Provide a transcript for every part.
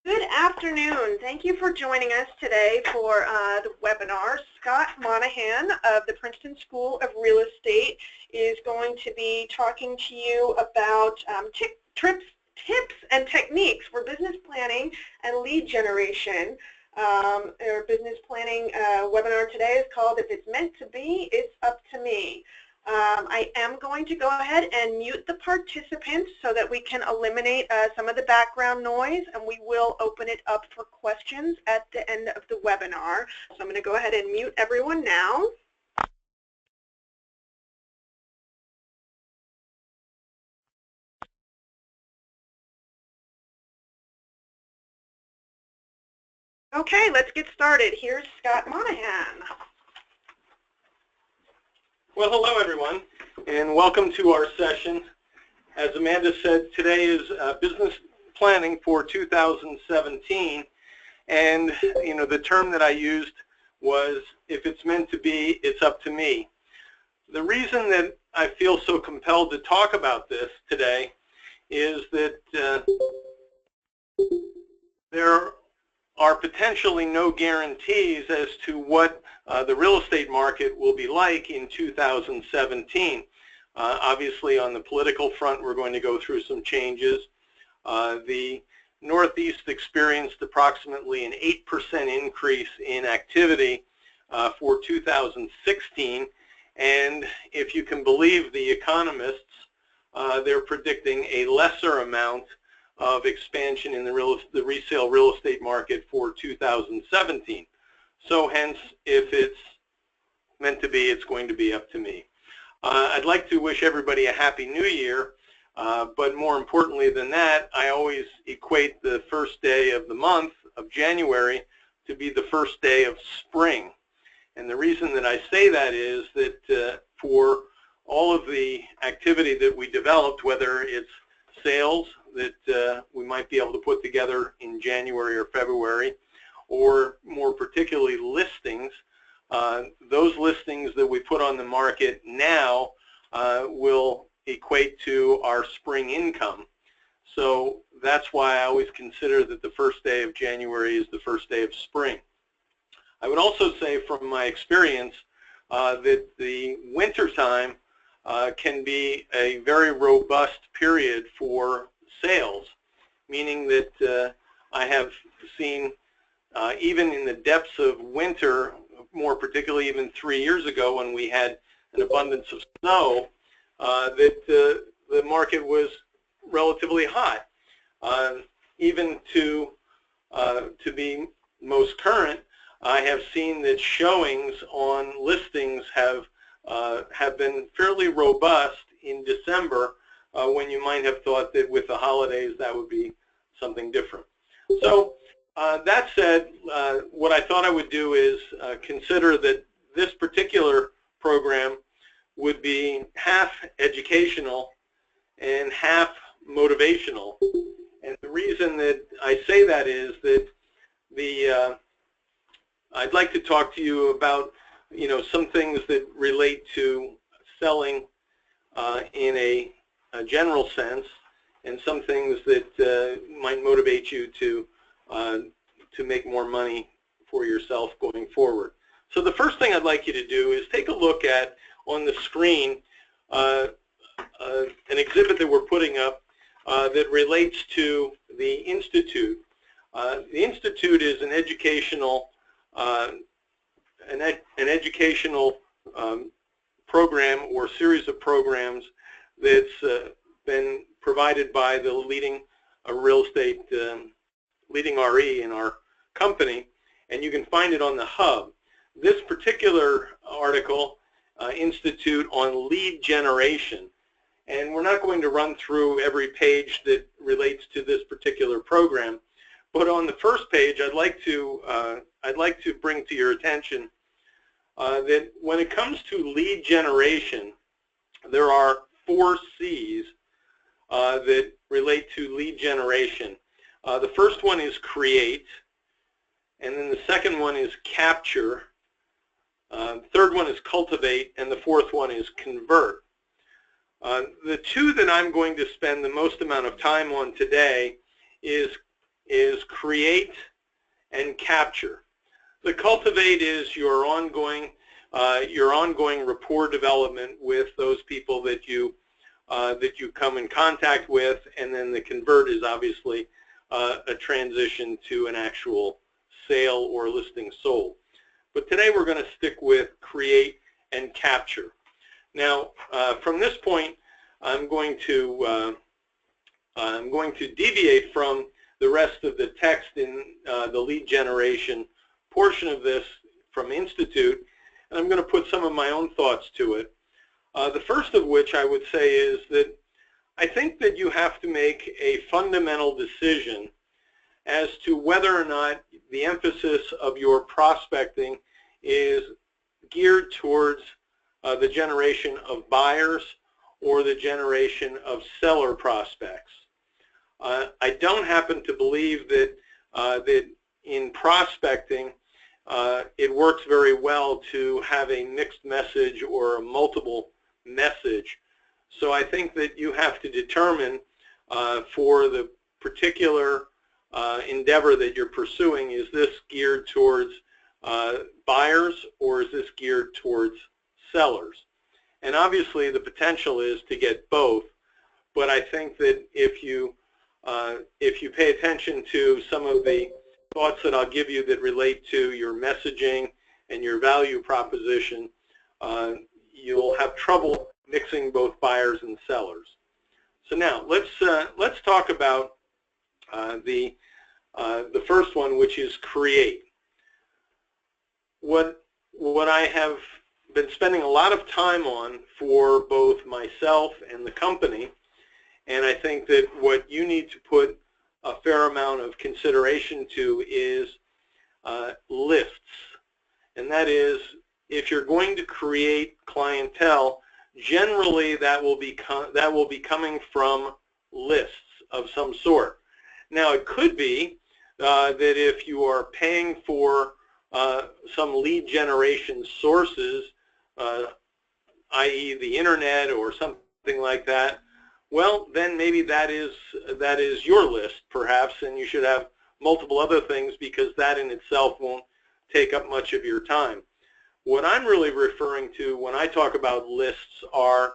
Good afternoon. Thank you for joining us today for the webinar. Scott Monahan of the Princeton School of Real Estate is going to be talking to you about tips and techniques for business planning and lead generation. Our business planning webinar today is called If It's Meant to Be, It's Up to Me. I am going to go ahead and mute the participants so that we can eliminate some of the background noise, and we will open it up for questions at the end of the webinar. So I'm going to go ahead and mute everyone now. Okay, let's get started. Here's Scott Monahan. Well, hello everyone, and welcome to our session. As Amanda said, today is business planning for 2017, and the term that I used was, if it's meant to be, it's up to me. The reason that I feel so compelled to talk about this today is that there are potentially no guarantees as to what the real estate market will be like in 2017. Obviously, on the political front, we're going to go through some changes. The Northeast experienced approximately an 8% increase in activity for 2016, and if you can believe the economists, they're predicting a lesser amount of expansion in the resale real estate market for 2017. So hence, if it's meant to be, it's going to be up to me. I'd like to wish everybody a Happy New Year, but more importantly than that, I always equate the first day of the month of January to be the first day of spring. And the reason that I say that is that for all of the activity that we developed, whether it's sales that we might be able to put together in January or February, or more particularly listings, those listings that we put on the market now will equate to our spring income. So that's why I always consider that the first day of January is the first day of spring. I would also say from my experience that the winter time can be a very robust period for sales, meaning that I have seen even in the depths of winter, more particularly even 3 years ago when we had an abundance of snow, that the market was relatively hot. Even to be most current, I have seen that showings on listings have been fairly robust in December, when you might have thought that with the holidays that would be something different. So that said, what I thought I would do is consider that this particular program would be half educational and half motivational. And the reason that I say that is that I'd like to talk to you about some things that relate to selling in a general sense, and some things that might motivate you to make more money for yourself going forward. So the first thing I'd like you to do is take a look at, on the screen, an exhibit that we're putting up that relates to the Institute. The Institute is an educational program or series of programs that's been provided by the leading real estate, leading RE in our company, and you can find it on the hub. This particular article, Institute on Lead Generation, and we're not going to run through every page that relates to this particular program, but on the first page I'd like to bring to your attention that when it comes to lead generation, there are 4 C's that relate to lead generation. The first one is create, and then the second one is capture, third one is cultivate, and the fourth one is convert. The two that I'm going to spend the most amount of time on today is is create and capture. The cultivate is your ongoing rapport development with those people that you come in contact with, and then the convert is obviously a transition to an actual sale or listing sold. But today we're going to stick with create and capture. Now, from this point, I'm going to deviate from the rest of the text in the lead generation portion of this from Institute, and I'm going to put some of my own thoughts to it. The first of which I would say is that I think that you have to make a fundamental decision as to whether or not the emphasis of your prospecting is geared towards the generation of buyers or the generation of seller prospects. I don't happen to believe that that in prospecting it works very well to have a mixed message or a multiple message. So I think that you have to determine for the particular endeavor that you're pursuing, is this geared towards buyers or is this geared towards sellers? And obviously the potential is to get both, but I think that if you pay attention to some of the thoughts that I'll give you that relate to your messaging and your value proposition, you'll have trouble mixing both buyers and sellers. So now let's talk about the first one, which is create. What I have been spending a lot of time on for both myself and the company, and I think that what you need to put a fair amount of consideration to is lists. And that is, if you're going to create clientele, generally that will be coming from lists of some sort. Now it could be that if you are paying for some lead generation sources, i.e. the internet or something like that, well, then maybe that is your list, perhaps, and you should have multiple other things because that in itself won't take up much of your time. What I'm really referring to when I talk about lists are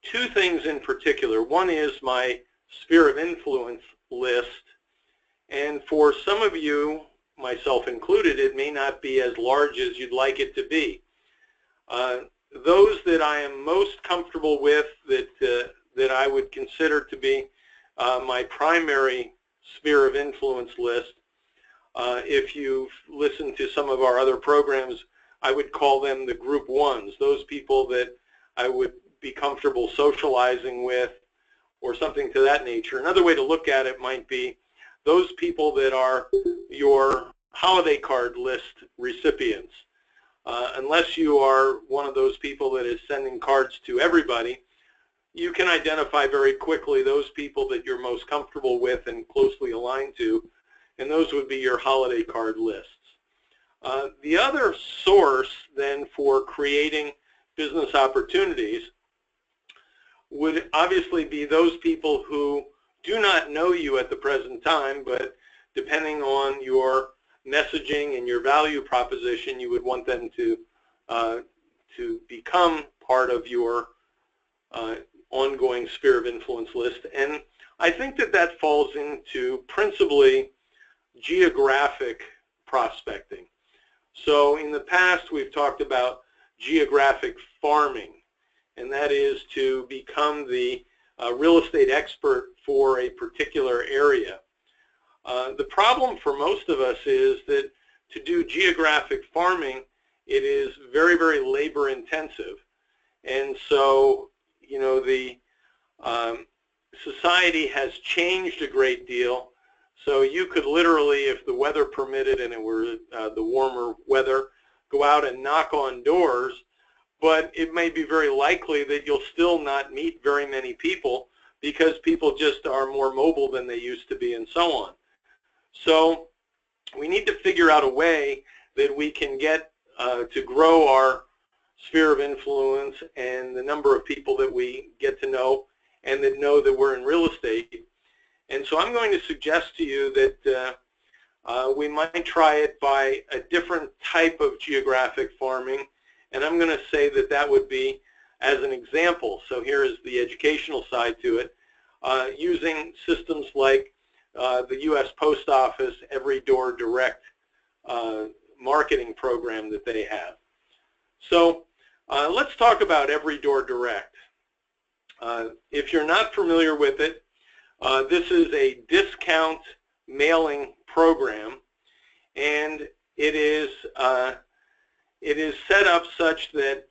two things in particular. One is my sphere of influence list, and for some of you, myself included, it may not be as large as you'd like it to be. Those that I am most comfortable with, that I would consider to be my primary sphere of influence list, if you've listened to some of our other programs, I would call them the group ones, those people that I would be comfortable socializing with or something to that nature. Another way to look at it might be those people that are your holiday card list recipients. Unless you are one of those people that is sending cards to everybody, you can identify very quickly those people that you're most comfortable with and closely aligned to, and those would be your holiday card lists. The other source then for creating business opportunities would obviously be those people who do not know you at the present time, but depending on your messaging and your value proposition, you would want them to become part of your ongoing sphere of influence list. And I think that that falls into principally geographic prospecting. So in the past, we've talked about geographic farming, and that is to become the real estate expert for a particular area. The problem for most of us is that to do geographic farming, it is very, very labor intensive. And so, you know, the society has changed a great deal. So you could literally, if the weather permitted and it were the warmer weather, go out and knock on doors, but it may be very likely that you'll still not meet very many people because people just are more mobile than they used to be and so on. So we need to figure out a way that we can get to grow our sphere of influence and the number of people that we get to know and that know that we're in real estate. And so I'm going to suggest to you that we might try it by a different type of geographic farming, and I'm going to say that that would be as an example. So here is the educational side to it, using systems like the U.S. Post Office Every Door Direct marketing program that they have. So let's talk about Every Door Direct. If you're not familiar with it, this is a discount mailing program, and it is set up such that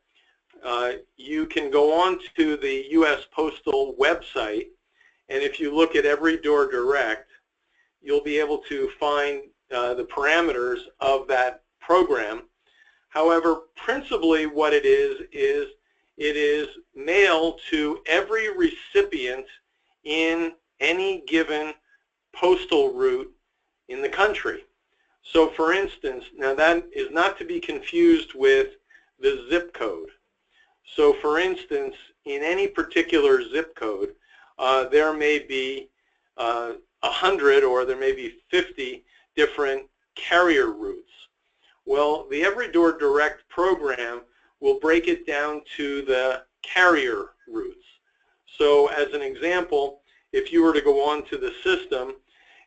you can go on to the U.S. Postal website, and if you look at Every Door Direct, you'll be able to find the parameters of that program. However, principally what it is mail to every recipient in any given postal route in the country. So for instance, now that is not to be confused with the zip code. So for instance, in any particular zip code, there may be 100 or there may be 50 different carrier routes. Well, the Every Door Direct program will break it down to the carrier routes. So as an example, if you were to go on to the system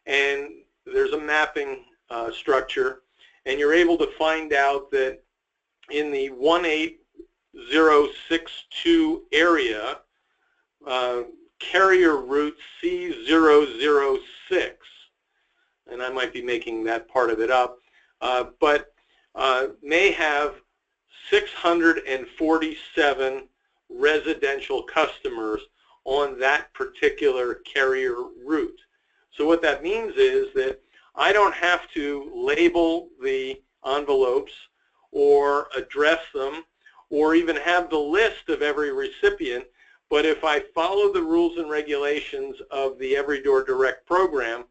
and there's a mapping structure, and you're able to find out that in the 18062 area, carrier route C006, and I might be making that part of it up, but may have 647 residential customers on that particular carrier route. So what that means is that I don't have to label the envelopes or address them or even have the list of every recipient, but if I follow the rules and regulations of the Every Door Direct program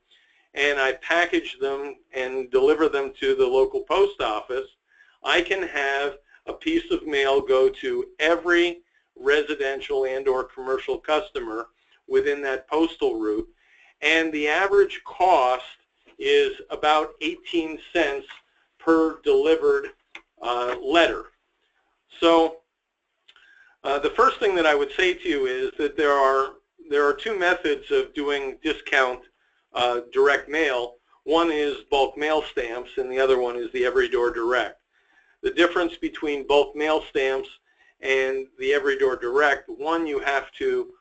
and I package them and deliver them to the local post office, I can have a piece of mail go to every residential and or commercial customer within that postal route, and the average cost is about 18 cents per delivered letter. So the first thing that I would say to you is that there are two methods of doing discount direct mail. One is bulk mail stamps, and the other one is the Every Door Direct. The difference between bulk mail stamps and the Every Door Direct, one you have to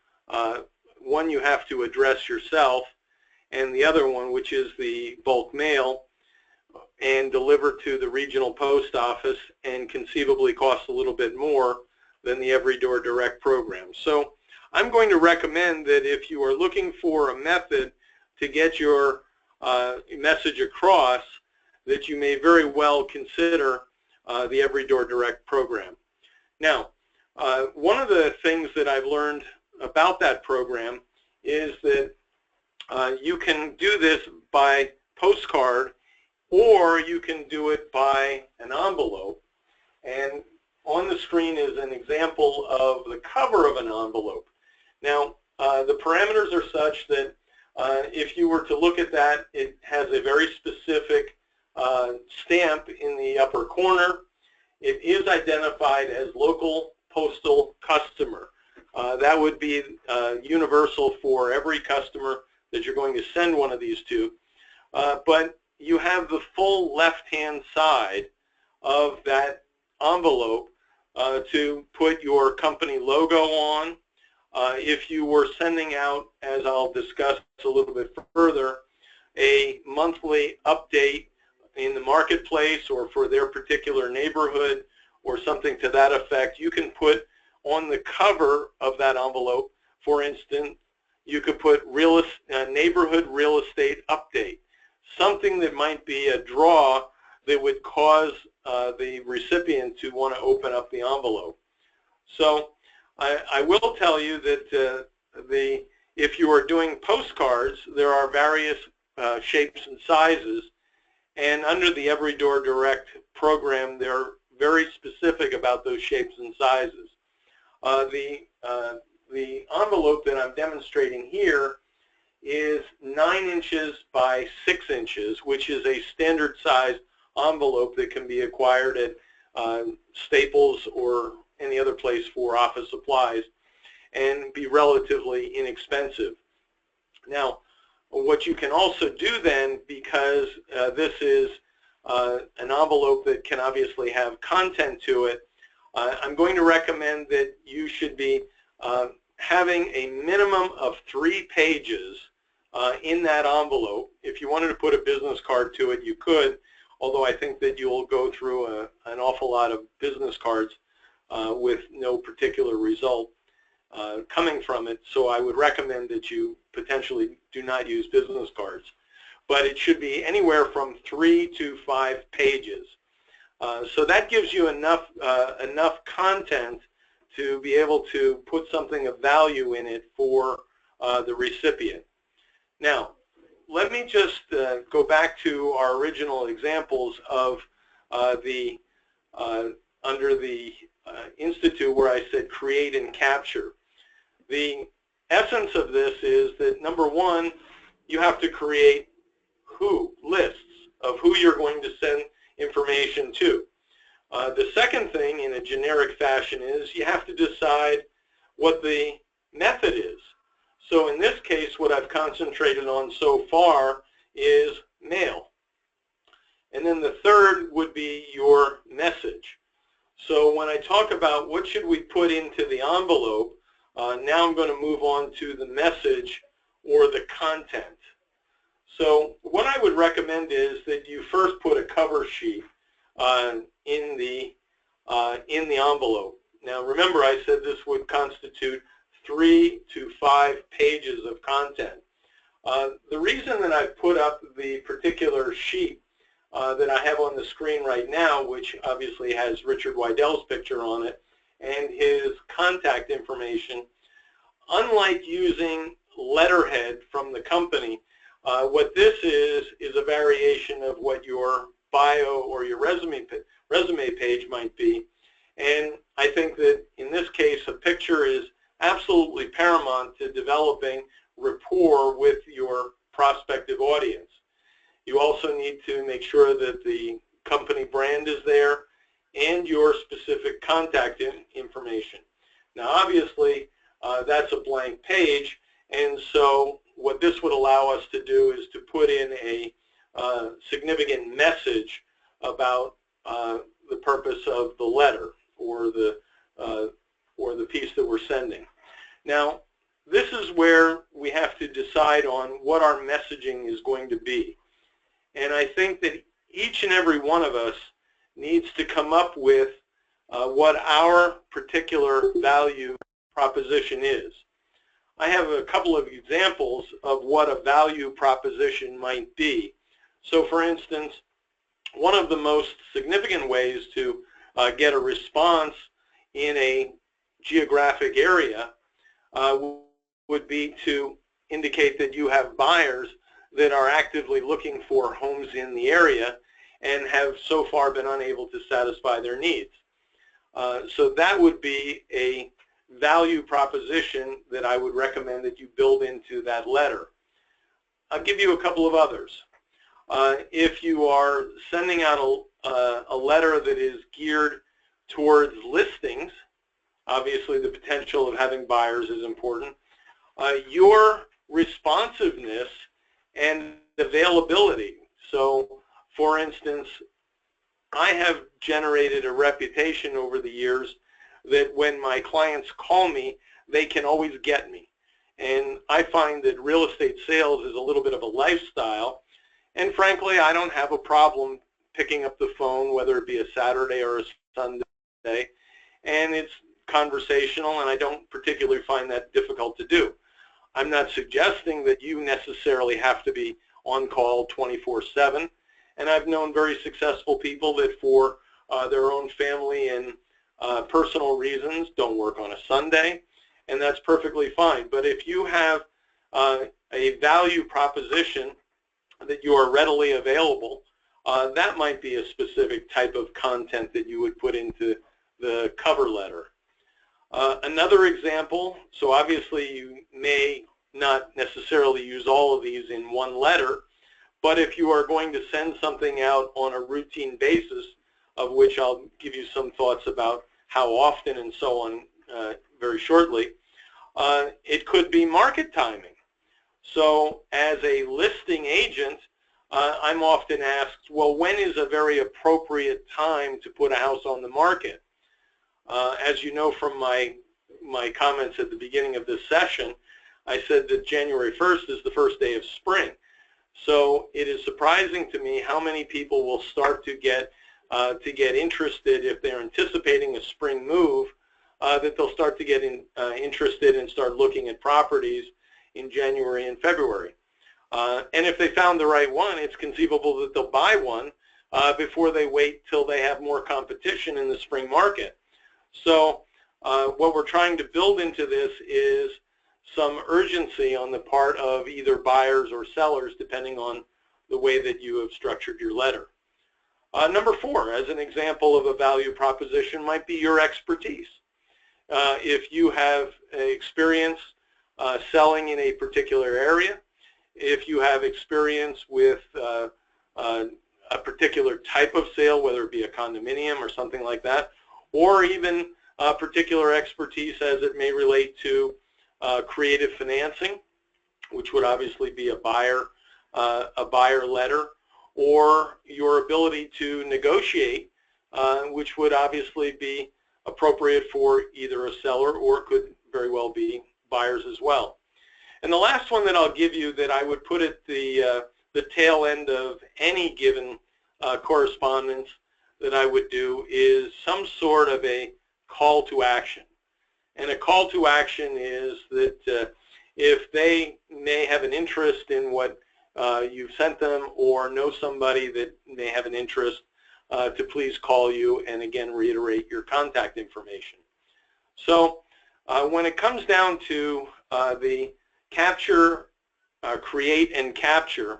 address yourself, and the other one, which is the bulk mail and delivered to the regional post office and conceivably costs a little bit more than the Every Door Direct program. So I'm going to recommend that if you are looking for a method to get your message across, that you may very well consider the Every Door Direct program. Now, one of the things that I've learned about that program is that you can do this by postcard, or you can do it by an envelope. And on the screen is an example of the cover of an envelope. Now, the parameters are such that if you were to look at that, it has a very specific stamp in the upper corner. It is identified as local postal customer. That would be universal for every customer that you're going to send one of these to. But you have the full left-hand side of that envelope to put your company logo on. If you were sending out, as I'll discuss a little bit further, a monthly update in the marketplace or for their particular neighborhood or something to that effect, you can put on the cover of that envelope, for instance, you could put neighborhood real estate update, something that might be a draw that would cause the recipient to want to open up the envelope. So I will tell you that if you are doing postcards, there are various shapes and sizes, and under the Every Door Direct program, they're very specific about those shapes and sizes. The envelope that I'm demonstrating here is 9 inches by 6 inches, which is a standard size envelope that can be acquired at Staples or any other place for office supplies and be relatively inexpensive. Now, what you can also do then, because this is an envelope that can obviously have content to it, I'm going to recommend that you should be having a minimum of 3 pages in that envelope. If you wanted to put a business card to it, you could, although I think that you'll go through an awful lot of business cards with no particular result coming from it. So I would recommend that you potentially do not use business cards. But it should be anywhere from 3 to 5 pages. So that gives you enough content to be able to put something of value in it for the recipient. Now, let me just go back to our original examples of under the Institute where I said create and capture. The essence of this is that, number one, you have to create lists of who you're going to send information to. The second thing in a generic fashion is you have to decide what the method is. So in this case, what I've concentrated on so far is mail. And then the third would be your message. So when I talk about what should we put into the envelope, now I'm going to move on to the message or the content. So what I would recommend is that you first put a cover sheet in the envelope. Now remember, I said this would constitute 3 to 5 pages of content. The reason that I've put up the particular sheet that I have on the screen right now, which obviously has Richard Weidell's picture on it and his contact information, unlike using letterhead from the company, what this is a variation of what your bio or your resume page might be. And I think that in this case, a picture is absolutely paramount to developing rapport with your prospective audience. You also need to make sure that the company brand is there and your specific contact information. Now obviously that's a blank page, and so what this would allow us to do is to put in a significant message about the purpose of the letter or the piece that we're sending. Now, this is where we have to decide on what our messaging is going to be. And I think that each and every one of us needs to come up with what our particular value proposition is. I have a couple of examples of what a value proposition might be. So for instance, one of the most significant ways to get a response in a geographic area would be to indicate that you have buyers that are actively looking for homes in the area and have so far been unable to satisfy their needs. So that would be a value proposition that I would recommend that you build into that letter. I'll give you a couple of others. If you are sending out a letter that is geared towards listings, obviously the potential of having buyers is important. Your responsiveness and availability. So for instance, I have generated a reputation over the years that when my clients call me, they can always get me. And I find that real estate sales is a little bit of a lifestyle, and frankly, I don't have a problem picking up the phone, whether it be a Saturday or a Sunday, and it's conversational, and I don't particularly find that difficult to do. I'm not suggesting that you necessarily have to be on call 24/7, and I've known very successful people that for their own family and personal reasons don't work on a Sunday, and that's perfectly fine. But if you have a value proposition that you are readily available, that might be a specific type of content that you would put into the cover letter. Another example, so obviously you may not necessarily use all of these in one letter, but if you are going to send something out on a routine basis, of which I'll give you some thoughts about how often and so on very shortly, it could be market timing. So as a listing agent, I'm often asked, well, when is a very appropriate time to put a house on the market? As you know from my comments at the beginning of this session, I said that January 1st is the first day of spring. So it is surprising to me how many people will start to get interested if they're anticipating a spring move, that they'll start to get interested and start looking at properties in January and February. And if they found the right one, it's conceivable that they'll buy one before they wait till they have more competition in the spring market. So what we're trying to build into this is some urgency on the part of either buyers or sellers, depending on the way that you have structured your letter. Number 4, as an example of a value proposition, might be your expertise. If you have experience selling in a particular area, if you have experience with a particular type of sale, whether it be a condominium or something like that, or even particular expertise as it may relate to creative financing, which would obviously be a buyer letter, or your ability to negotiate, which would obviously be appropriate for either a seller or could very well be buyers as well. And the last one that I'll give you that I would put at the tail end of any given correspondence that I would do is some sort of a call to action. And a call to action is that if they may have an interest in what you've sent them or know somebody that may have an interest, to please call you and again reiterate your contact information. So when it comes down to the capture, create and capture,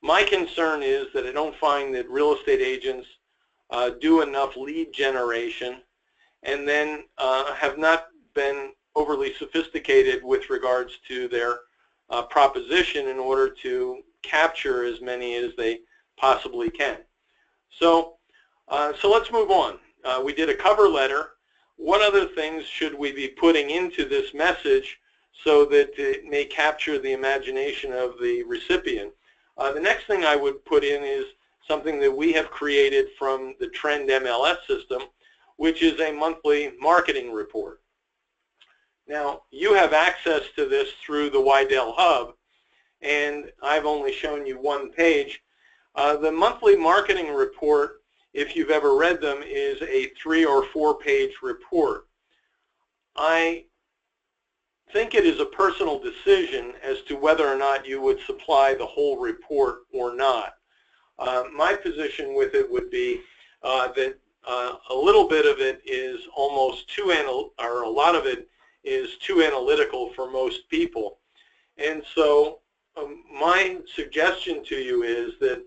my concern is that I don't find that real estate agents do enough lead generation and then have not been overly sophisticated with regards to their proposition in order to capture as many as they possibly can. So let's move on. We did a cover letter. What other things should we be putting into this message so that it may capture the imagination of the recipient? The next thing I would put in is something that we have created from the Trend MLS system, which is a monthly marketing report. Now, you have access to this through the Wydell Hub, and I've only shown you one page. The monthly marketing report, if you've ever read them, is a 3- or 4-page report. I think it is a personal decision as to whether or not you would supply the whole report or not. My position with it would be that a little bit of it is almost or a lot of it is too analytical for most people. And so my suggestion to you is that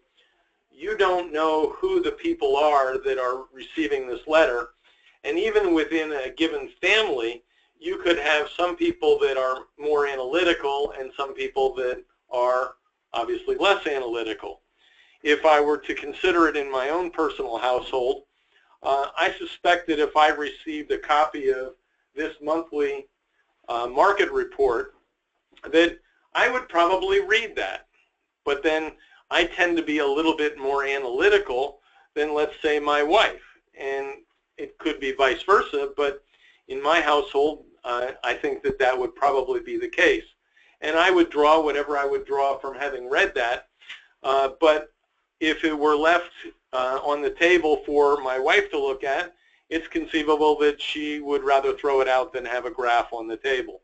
you don't know who the people are that are receiving this letter, and even within a given family, you could have some people that are more analytical and some people that are obviously less analytical. If I were to consider it in my own personal household, I suspect that if I received a copy of this monthly market report, that I would probably read that. But then I tend to be a little bit more analytical than, let's say, my wife. And it could be vice versa, but in my household, I think that that would probably be the case. And I would draw whatever I would draw from having read that. But if it were left on the table for my wife to look at, it's conceivable that she would rather throw it out than have a graph on the table.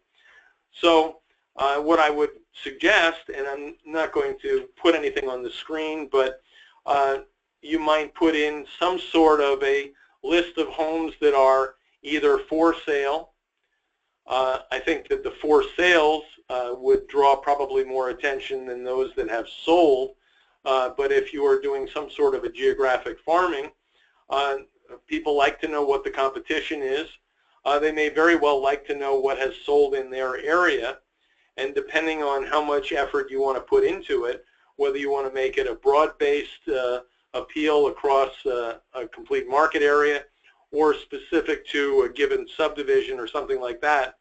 So what I would suggest, and I'm not going to put anything on the screen, but you might put in some sort of a list of homes that are either for sale. I think that the for sales would draw probably more attention than those that have sold. But if you are doing some sort of a geographic farming, people like to know what the competition is. They may very well like to know what has sold in their area. and depending on how much effort you want to put into it, whether you want to make it a broad-based appeal across a complete market area or specific to a given subdivision or something like that,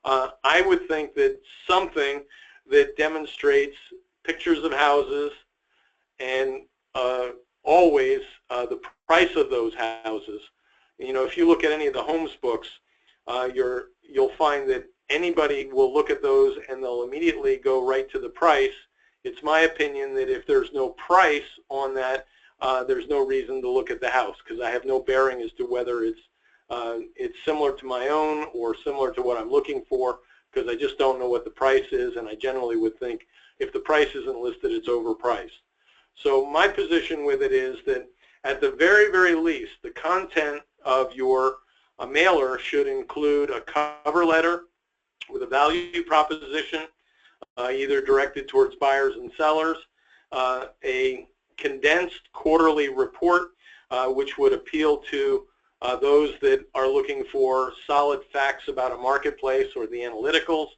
I would think that something that demonstrates pictures of houses and always the price of those houses. You know, if you look at any of the homes books, you'll find that anybody will look at those and they'll immediately go right to the price. It's my opinion that if there's no price on that, there's no reason to look at the house, because I have no bearing as to whether it's similar to my own or similar to what I'm looking for, because I just don't know what the price is, and I generally would think if the price isn't listed, it's overpriced. So my position with it is that at the very, very least, the content of your mailer should include a cover letter with a value proposition, either directed towards buyers and sellers, a condensed quarterly report, which would appeal to those that are looking for solid facts about a marketplace or the analyticals,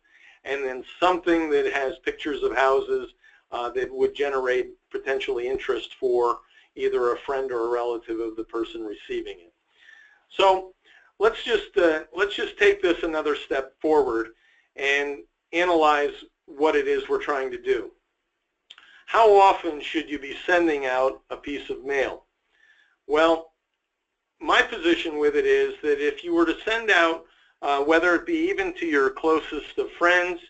and then something that has pictures of houses that would generate potentially interest for either a friend or a relative of the person receiving it. So let's just take this another step forward and analyze what it is we're trying to do. How often should you be sending out a piece of mail? Well, my position with it is that if you were to send out, whether it be even to your closest of friends,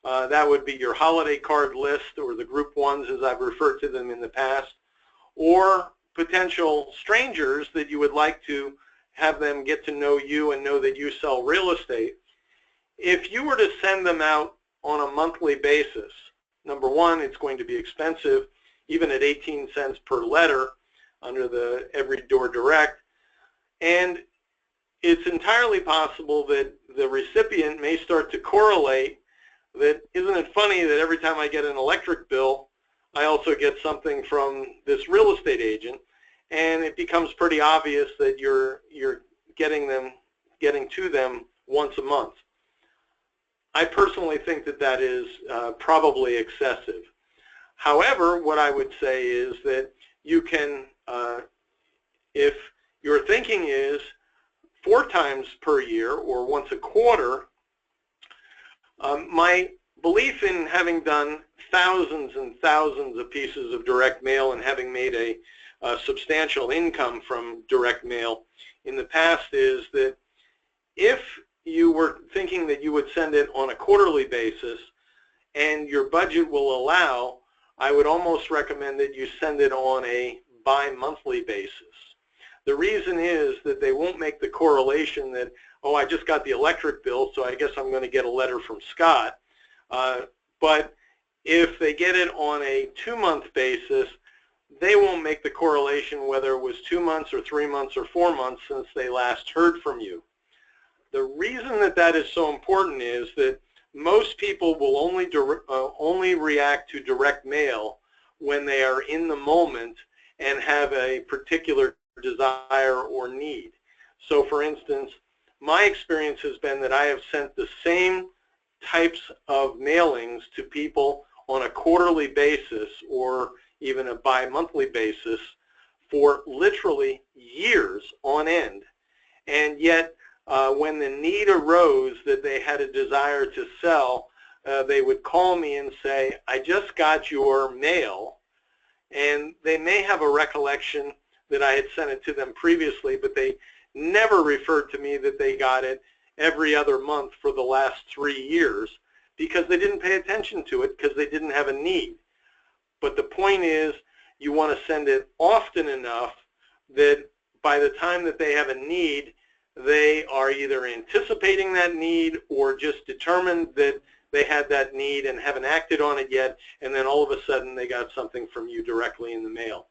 that would be your holiday card list or the group ones as I've referred to them in the past, or potential strangers that you would like to have them get to know you and know that you sell real estate. If you were to send them out on a monthly basis, number one, it's going to be expensive, even at 18 cents per letter under the Every Door Direct, and it's entirely possible that the recipient may start to correlate that, isn't it funny that every time I get an electric bill, I also get something from this real estate agent, and it becomes pretty obvious that you're getting to them once a month. I personally think that that is probably excessive. However, what I would say is that you can, if your thinking is 4 times per year or once a quarter, my belief in having done thousands and thousands of pieces of direct mail and having made a substantial income from direct mail in the past is that if you were thinking that you would send it on a quarterly basis and your budget will allow, I would almost recommend that you send it on a bi-monthly basis. The reason is that they won't make the correlation that, oh, I just got the electric bill, so I guess I'm going to get a letter from Scott. But if they get it on a 2-month basis, they won't make the correlation whether it was 2 months or 3 months or 4 months since they last heard from you. The reason that that is so important is that most people will only react to direct mail when they are in the moment and have a particular desire or need. So for instance, my experience has been that I have sent the same types of mailings to people on a quarterly basis or even a bi-monthly basis for literally years on end. And yet, when the need arose that they had a desire to sell, they would call me and say, I just got your mail, and they may have a recollection that I had sent it to them previously, but they never referred to me that they got it every other month for the last 3 years because they didn't pay attention to it because they didn't have a need. But the point is, you want to send it often enough that by the time that they have a need, they are either anticipating that need or just determined that they had that need and haven't acted on it yet, and then all of a sudden they got something from you directly in the mail.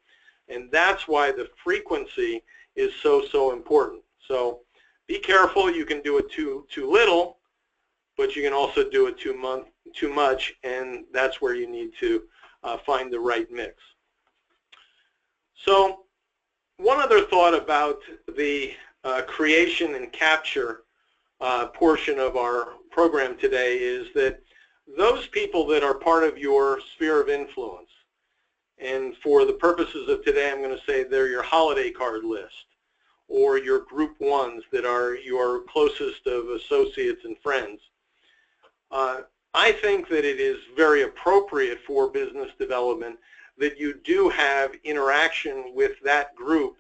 And that's why the frequency is so important. So be careful. You can do it too little, but you can also do it too much, and that's where you need to find the right mix. So one other thought about the creation and capture portion of our program today is that those people that are part of your sphere of influence, and for the purposes of today, I'm going to say they're your holiday card list, or your group ones that are your closest of associates and friends. I think that it is very appropriate for business development that you do have interaction with that group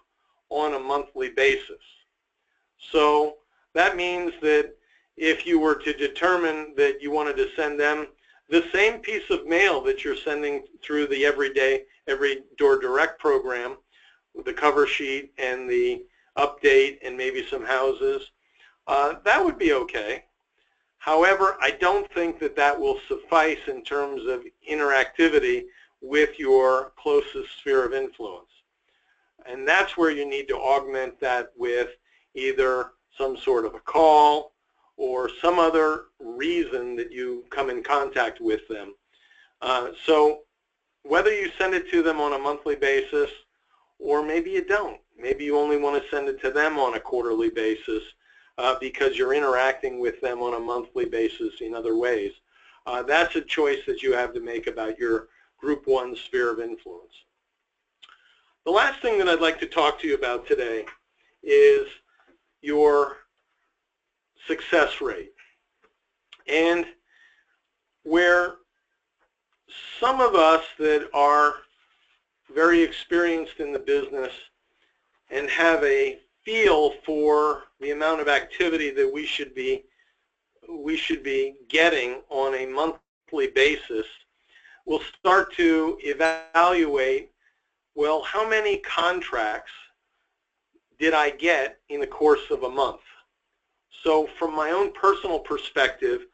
on a monthly basis. So that means that if you were to determine that you wanted to send them the same piece of mail that you're sending through the Every Door Direct program, with the cover sheet and the update and maybe some houses, that would be okay. However, I don't think that that will suffice in terms of interactivity with your closest sphere of influence. And that's where you need to augment that with either some sort of a call or some other reason that you come in contact with them. So whether you send it to them on a monthly basis or maybe you don't, maybe you only want to send it to them on a quarterly basis because you're interacting with them on a monthly basis in other ways. That's a choice that you have to make about your Group 1 sphere of influence. The last thing that I'd like to talk to you about today is your success rate. And where some of us that are very experienced in the business and have a feel for the amount of activity that we should be getting on a monthly basis, we'll start to evaluate, well, how many contracts did I get in the course of a month? So from my own personal perspective,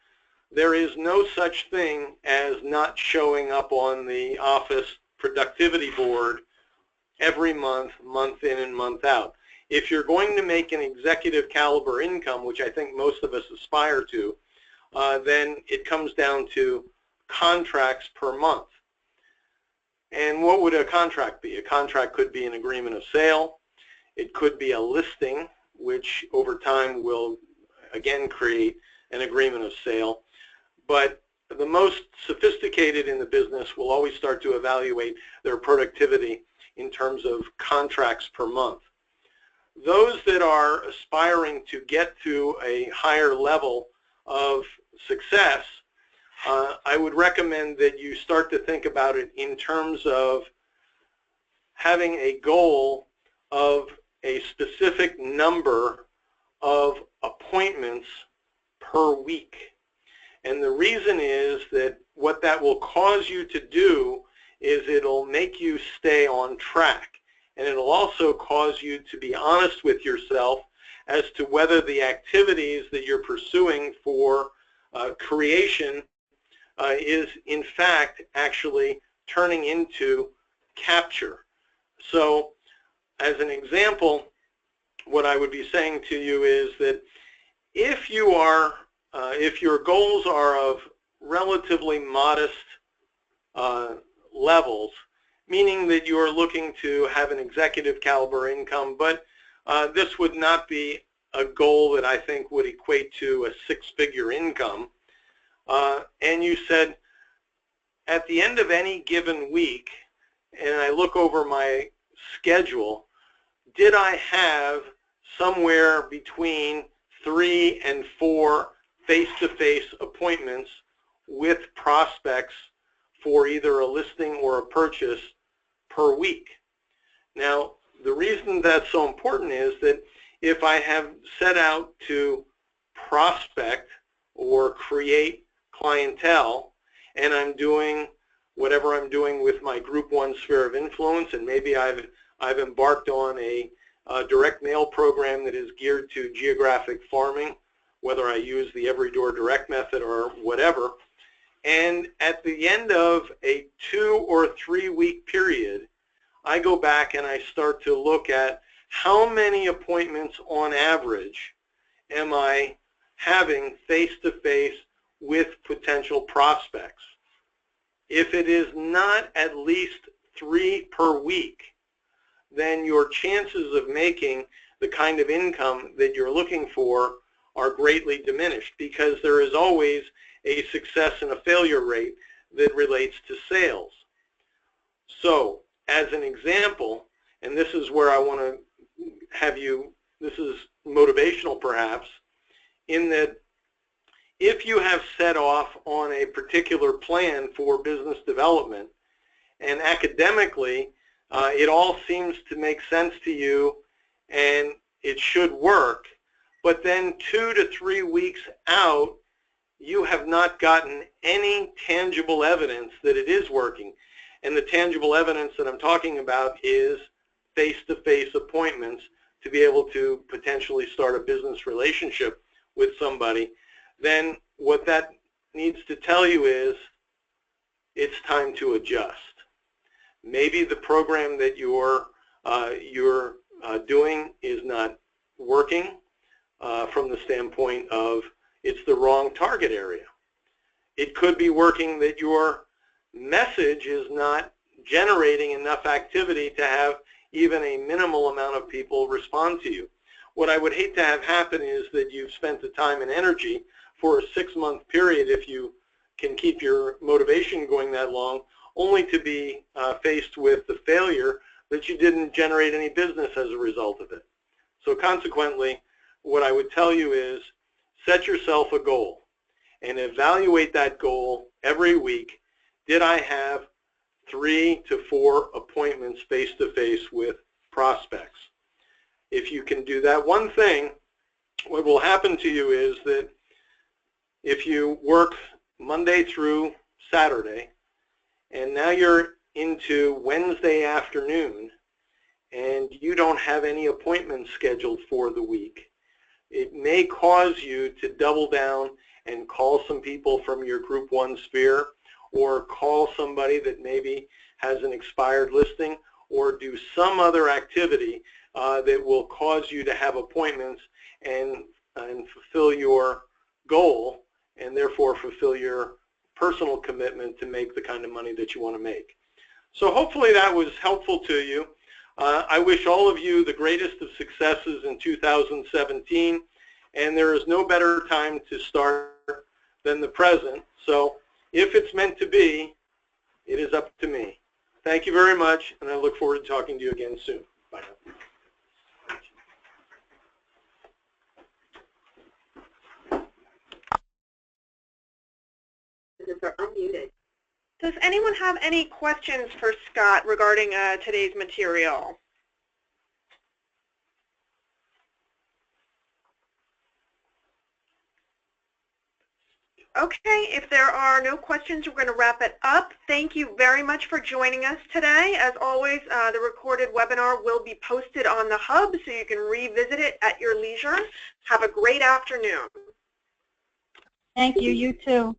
there is no such thing as not showing up on the office productivity board every month, month in and month out. If you're going to make an executive caliber income, which I think most of us aspire to, then it comes down to contracts per month. And what would a contract be? A contract could be an agreement of sale. It could be a listing, which over time will again create an agreement of sale. But the most sophisticated in the business will always start to evaluate their productivity in terms of contracts per month. Those that are aspiring to get to a higher level of success, I would recommend that you start to think about it in terms of having a goal of a specific number of appointments per week. And the reason is that what that will cause you to do is it'll make you stay on track. And it'll also cause you to be honest with yourself as to whether the activities that you're pursuing for creation is in fact actually turning into capture. So as an example, what I would be saying to you is that if your goals are of relatively modest levels, meaning that you are looking to have an executive caliber income, but this would not be a goal that I think would equate to a six-figure income, and you said, at the end of any given week, and I look over my schedule, did I have somewhere between 3 and 4 face-to-face appointments with prospects for either a listing or a purchase per week? Now, the reason that's so important is that if I have set out to prospect or create clientele, and I'm doing whatever I'm doing with my Group 1 sphere of influence, and maybe I've embarked on a direct mail program that is geared to geographic farming, whether I use the Every Door Direct method or whatever, and at the end of a 2 or 3 week period, I go back and I start to look at how many appointments on average am I having face-to-face with potential prospects. If it is not at least 3 per week, then your chances of making the kind of income that you're looking for are greatly diminished because there is always a success and a failure rate that relates to sales. So, as an example, and this is where I want to have you, this is motivational perhaps, in that if you have set off on a particular plan for business development and academically it all seems to make sense to you and it should work, but then 2 to 3 weeks out you have not gotten any tangible evidence that it is working. And the tangible evidence that I'm talking about is face-to-face appointments to be able to potentially start a business relationship with somebody. Then what that needs to tell you is it's time to adjust. Maybe the program that you're doing is not working from the standpoint of it's the wrong target area. It could be working that your message is not generating enough activity to have even a minimal amount of people respond to you. What I would hate to have happen is that you've spent the time and energy for a 6-month period, if you can keep your motivation going that long, only to be faced with the failure that you didn't generate any business as a result of it. So consequently, what I would tell you is set yourself a goal and evaluate that goal every week. Did I have 3 to 4 appointments face-to-face with prospects? If you can do that one thing, what will happen to you is that if you work Monday through Saturday, and now you're into Wednesday afternoon, and you don't have any appointments scheduled for the week, it may cause you to double down and call some people from your Group 1 sphere, or call somebody that maybe has an expired listing, or do some other activity that will cause you to have appointments and fulfill your goal, and therefore fulfill your personal commitment to make the kind of money that you want to make. So hopefully that was helpful to you. I wish all of you the greatest of successes in 2017, and there is no better time to start than the present. So if it's meant to be, it is up to me. Thank you very much, and I look forward to talking to you again soon. Bye now. Are unmuted. Does anyone have any questions for Scott regarding today's material? Okay, if there are no questions, we're going to wrap it up. Thank you very much for joining us today. As always, the recorded webinar will be posted on the Hub, so you can revisit it at your leisure. Have a great afternoon. Thank you. You too.